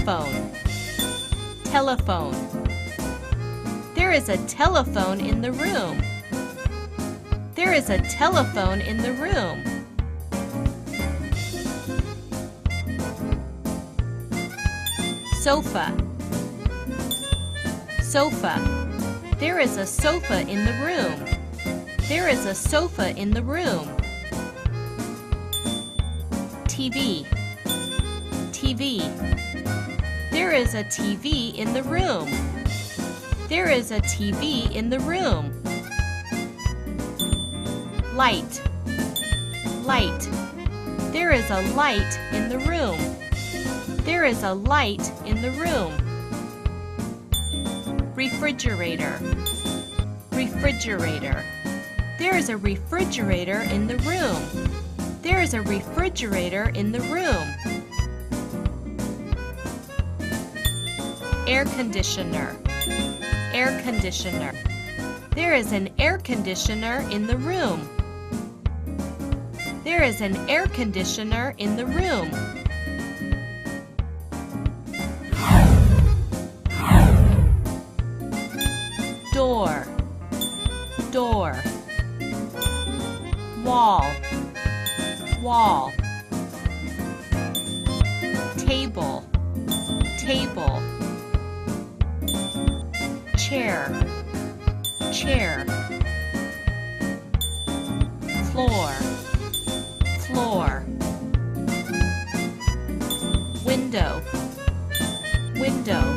telephone, telephone. There is a telephone in the room. There is a telephone in the room. Sofa, sofa. There is a sofa in the room. There is a sofa in the room. TV, TV. There is a TV in the room. There is a TV in the room. Light, light. There is a light in the room. There is a light in the room. Refrigerator, refrigerator. There is a refrigerator in the room. There is a refrigerator in the room. Air conditioner, air conditioner. There is an air conditioner in the room. There is an air conditioner in the room. Door, door. Wall, wall. Table, table. Chair, chair. Floor, floor. Window, window.